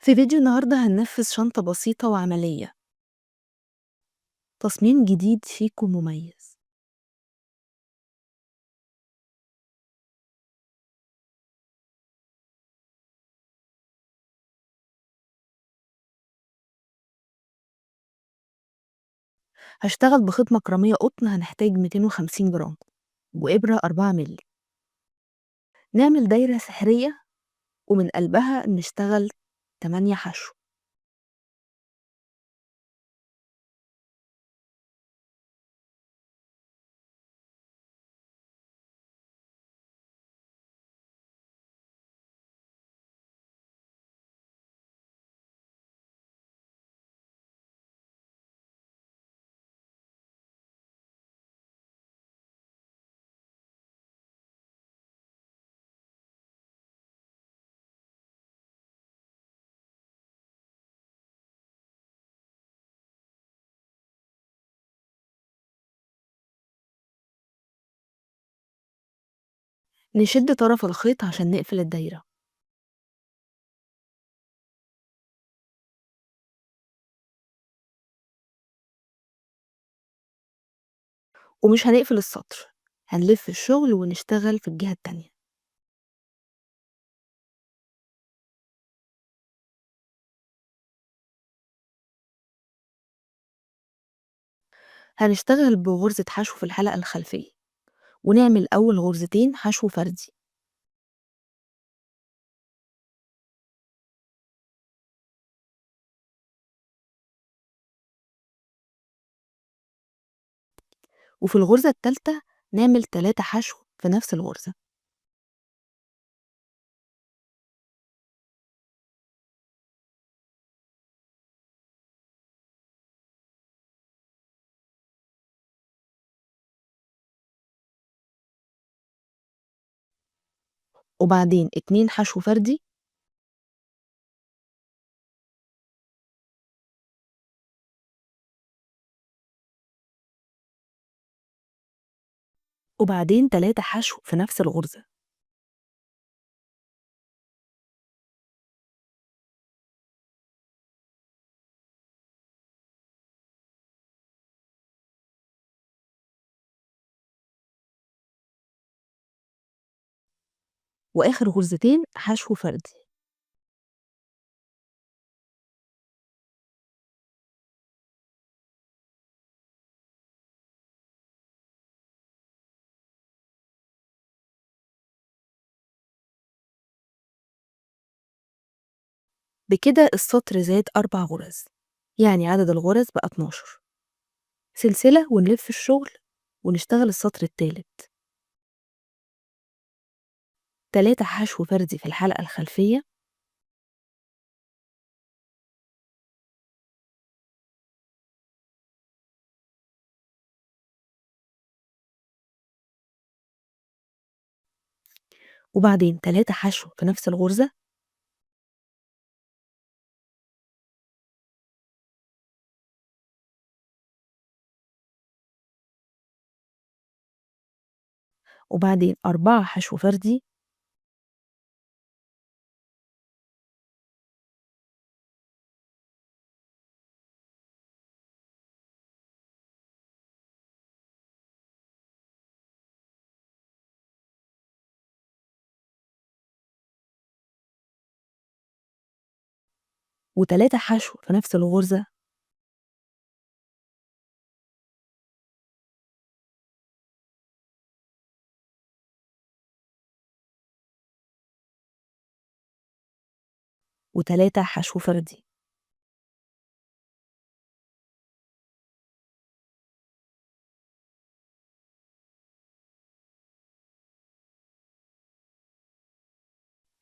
في فيديو النهاردة هننفذ شنطة بسيطة وعملية. تصميم جديد شيك ومميز. هشتغل بخيط مكرمية قطن، هنحتاج 250 جرام وإبرة 4 مللي. نعمل دايرة سحرية ومن قلبها نشتغل 8 حشو. نشد طرف الخيط عشان نقفل الدايرة، ومش هنقفل السطر، هنلف الشغل ونشتغل في الجهة التانية. هنشتغل بغرزة حشو في الحلقة الخلفية، ونعمل أول غرزتين حشو فردي، وفي الغرزة التالتة نعمل 3 حشو في نفس الغرزة. وبعدين 2 حشو فردي، وبعدين 3 حشو في نفس الغرزة. وآخر غرزتين حشو فردي. بكده السطر زاد 4 غرز، يعني عدد الغرز بقى 12. سلسلة ونلف الشغل ونشتغل السطر التالت. 3 حشو فردي في الحلقة الخلفية، وبعدين 3 حشو في نفس الغرزة، وبعدين 4 حشو فردي، و3 حشو في نفس الغرزة، و3 حشو فردي.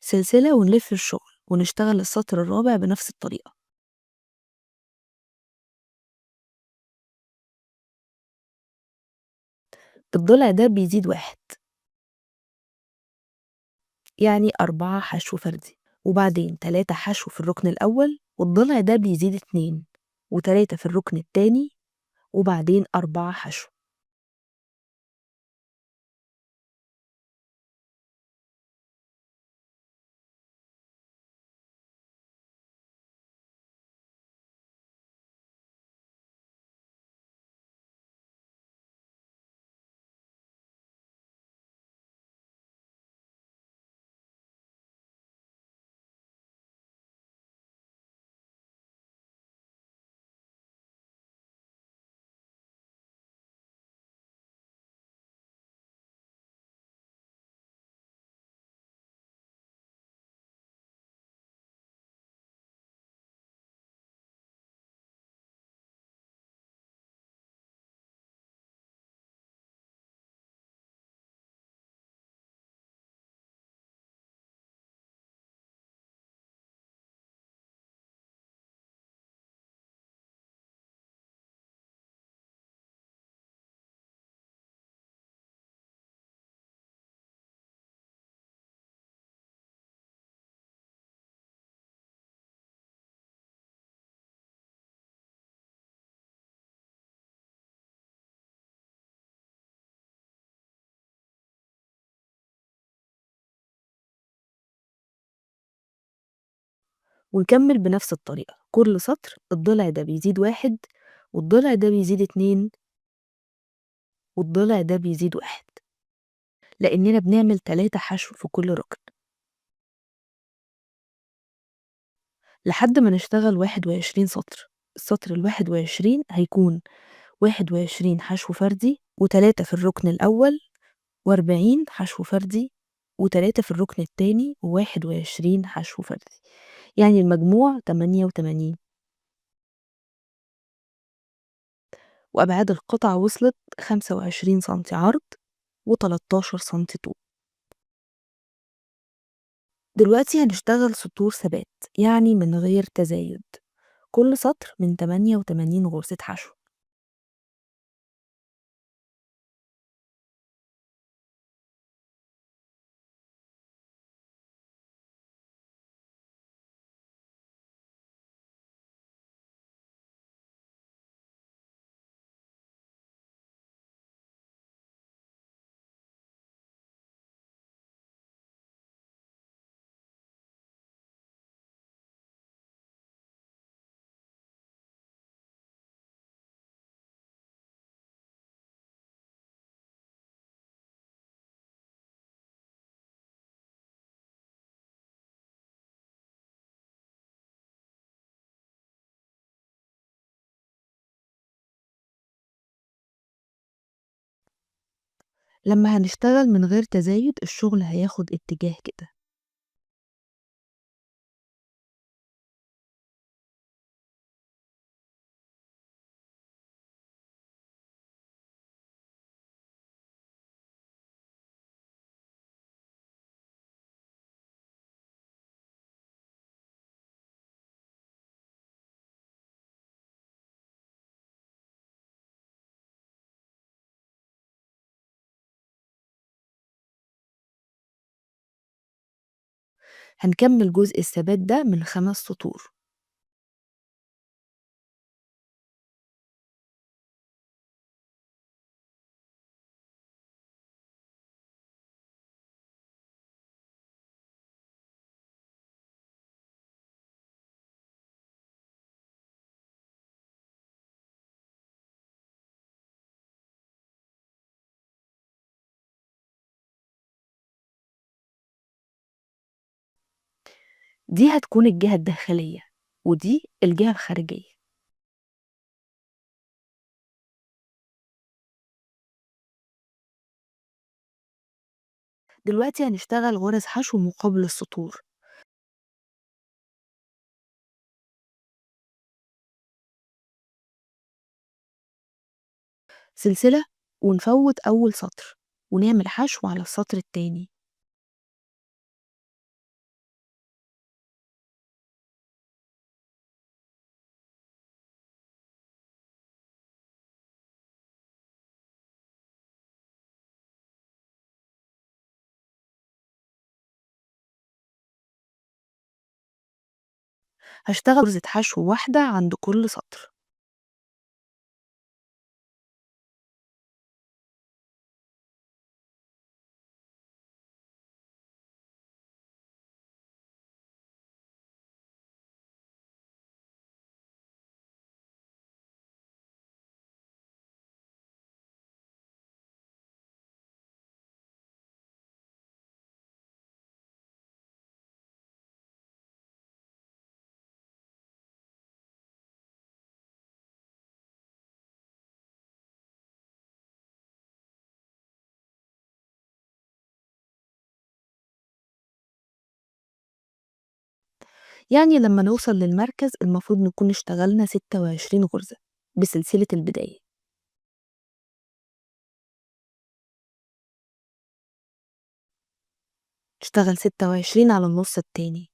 سلسلة ونلف الشغل ونشتغل السطر الرابع بنفس الطريقة. الضلع ده بيزيد 1، يعني 4 حشو فردي، وبعدين 3 حشو في الركن الأول، والضلع ده بيزيد 2 و3 في الركن التاني، وبعدين 4 حشو. ونكمّل بنفس الطريقة، كل سطر الضلع ده بيزيد 1 والضلع ده بيزيد 2 والضلع ده بيزيد 1، لإننا بنعمل 3 حشو في كل رُكن، لحد ما نشتغل 21 سطر. السطر ال21 هيكون 21 حشو فردي و3 في الركن الأول، و40 حشو فردي و3 في الركن التاني، و21 حشو فردي، يعني المجموع 88. وأبعاد القطع وصلت 25 سنتي عرض و13 سنتي طول. دلوقتي هنشتغل سطور ثبات، يعني من غير تزايد، كل سطر من 88 غرزة حشو. لما هنشتغل من غير تزايد الشغل هياخد اتجاه كده. هنكمل جزء الثبات ده من 5 سطور. دي هتكون الجهة الداخلية ودي الجهة الخارجية. دلوقتي هنشتغل غرز حشو مقابل السطور، سلسلة ونفوت أول سطر ونعمل حشو على السطر التاني. هاشتغل غرزة حشو واحدة عند كل سطر. يعني لما نوصل للمركز المفروض نكون اشتغلنا 26 غرزة بسلسلة البداية. اشتغل 26 على النص التاني.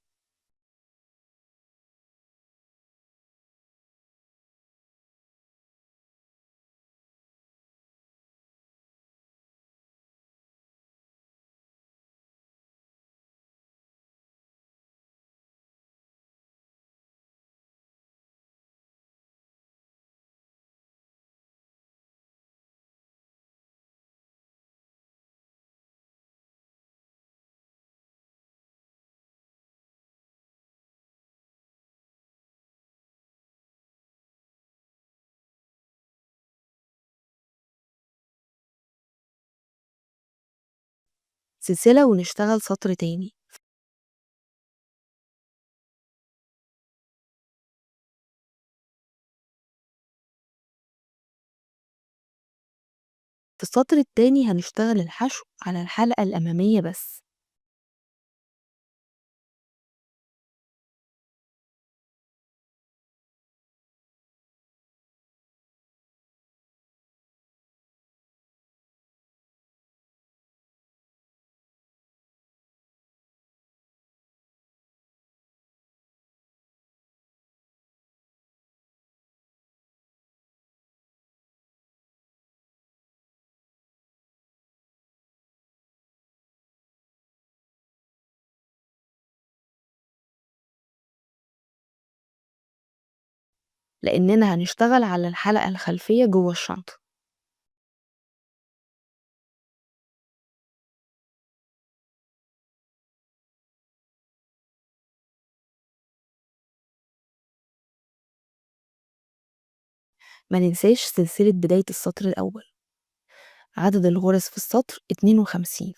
سلسلة ونشتغل سطر تاني. في السطر التاني هنشتغل الحشو على الحلقة الأمامية بس. لأننا هنشتغل على الحلقة الخلفية جوه الشنطة. ما ننساش سلسلة بداية السطر الأول. عدد الغرز في السطر 52.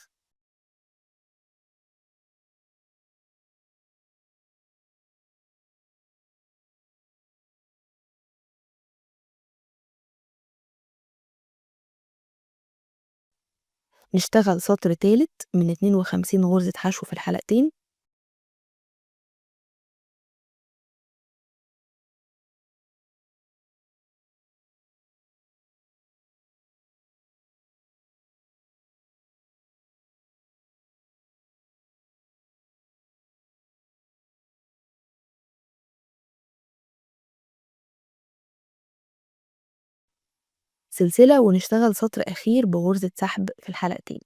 نشتغل سطر تالت من 52 غرزة حشو في الحلقتين. سلسلة ونشتغل سطر أخير بغرزة سحب في الحلقتين.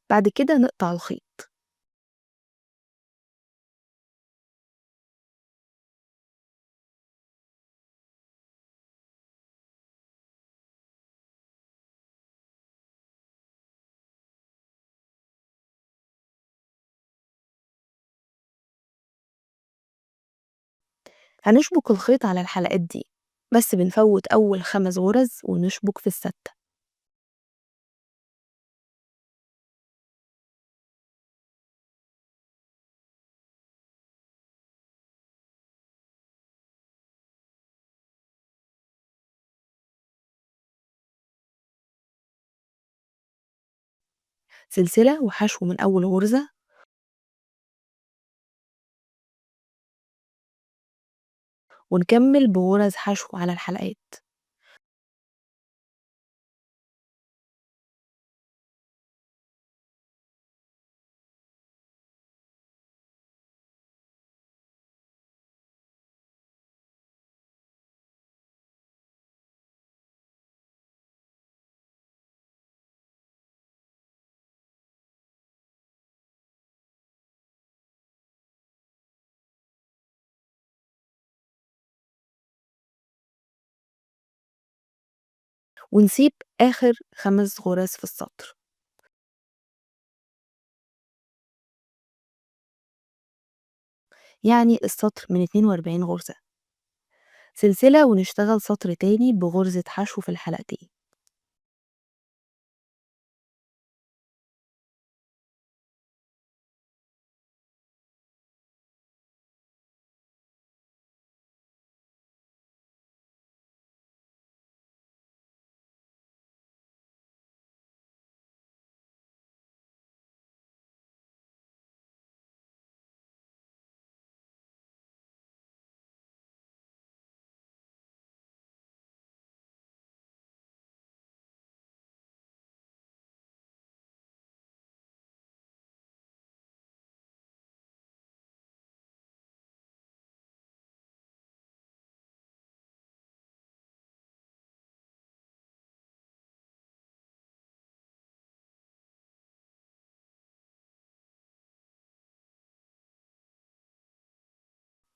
بعد كده نقطع الخيط. هنشبك الخيط على الحلقات دي، بس بنفوت أول 5 غرز ونشبك في الستة. سلسلة وحشو من أول غرزة. ونكمل بغرز حشو على الحلقات. ونسيب آخر 5 غرز في السطر. يعني السطر من 42 غرزة. سلسلة ونشتغل سطر تاني بغرزة حشو في الحلقتين.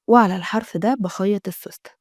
وعلى الحرف ده بخيط السوستة.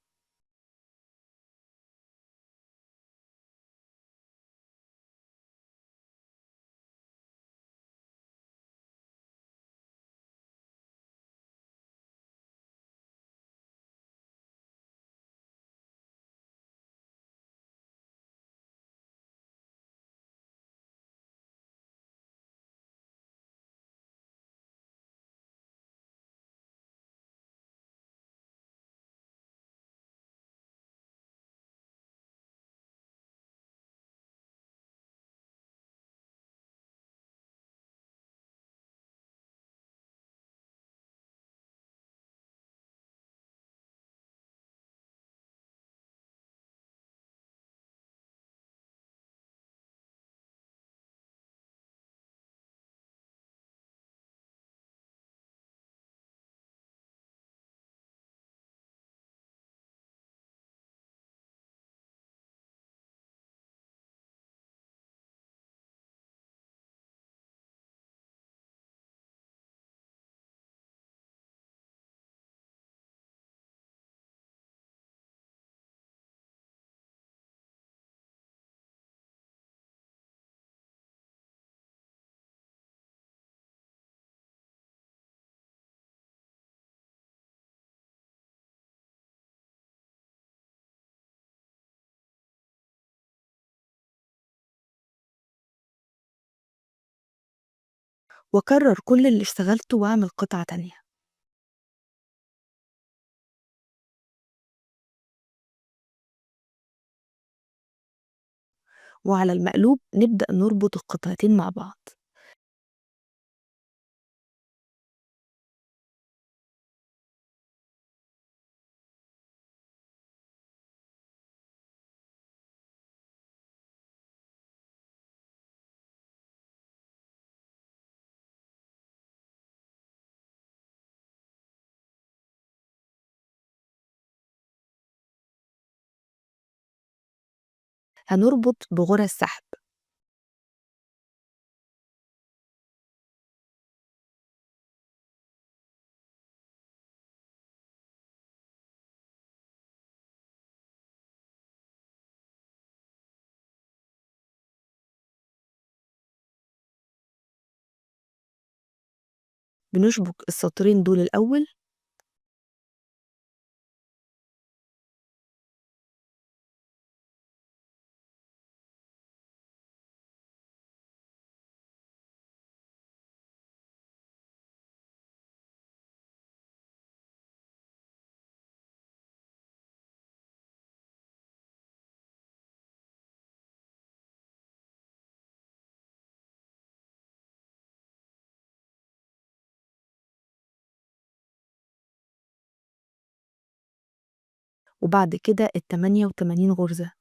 وأكرر كل اللي اشتغلته وأعمل قطعة تانية. وعلى المقلوب نبدأ نربط القطعتين مع بعض. هنربط بغرز سحب. بنشبك السطرين دول الأول. وبعد كده ال88 غرزة.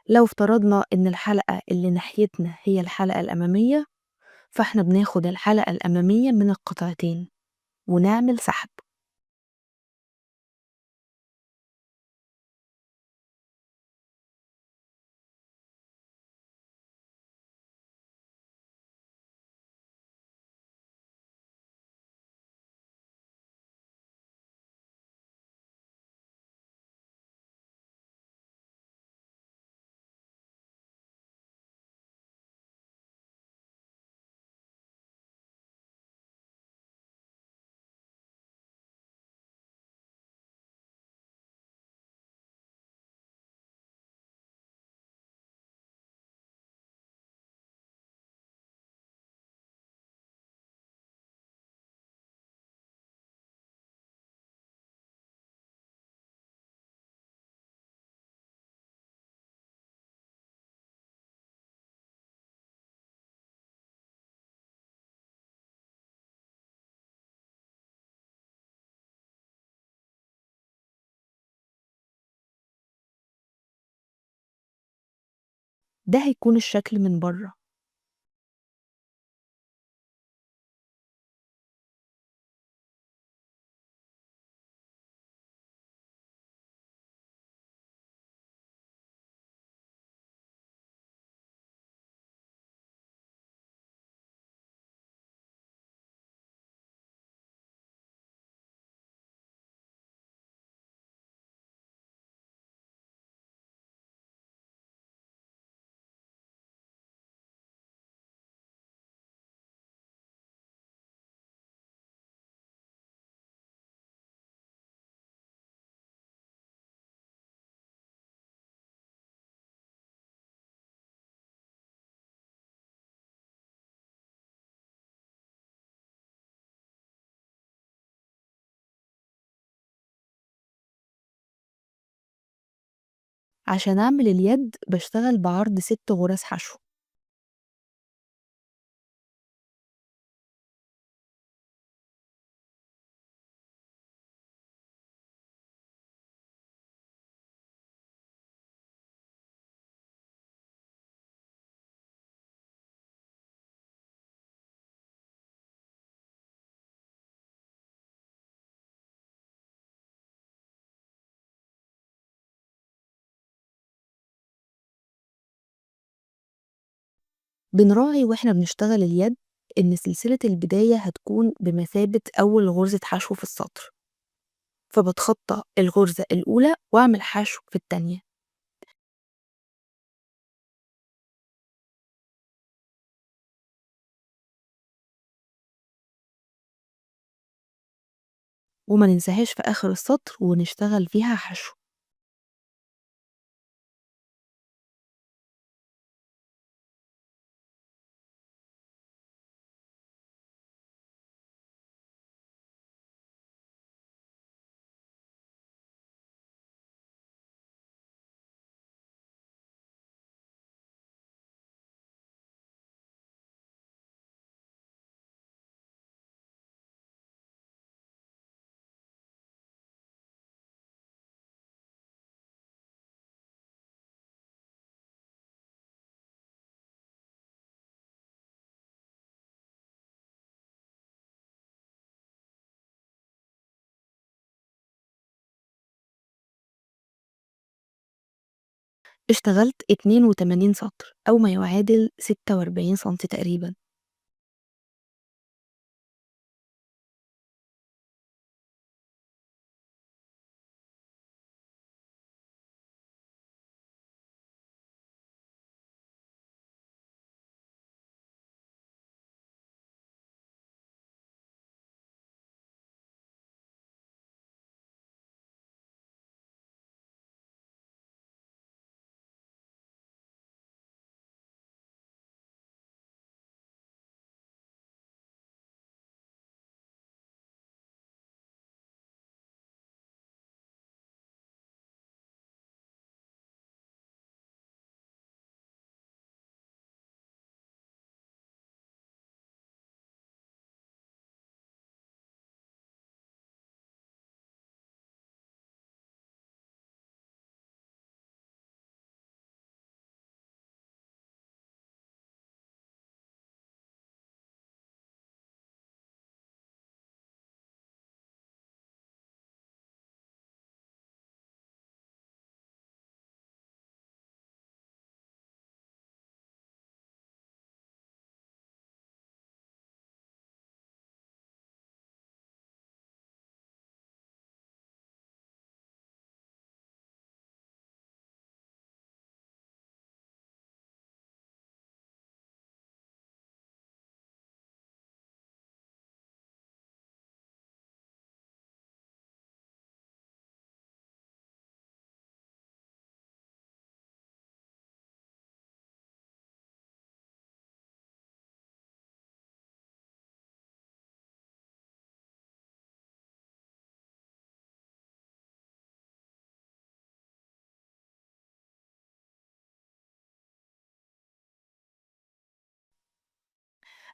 لو افترضنا إن الحلقة اللي ناحيتنا هي الحلقة الأمامية، فإحنا بناخد الحلقة الأمامية من القطعتين ونعمل سحب. ده هيكون الشكل من بره. عشان أعمل اليد باشتغل بعرض 6 غرز حشو، بنراعي وإحنا بنشتغل اليد إن سلسلة البداية هتكون بمثابة أول غرزة حشو في السطر، فباتخطى الغرزة الأولى وأعمل حشو في التانية، وما ننساهاش في آخر السطر ونشتغل فيها حشو. اشتغلت 82 سطر أو ما يعادل 46 سنتي تقريبًا.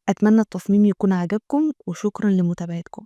أتمنى التصميم يكون عجبكم وشكرًا لمتابعتكم.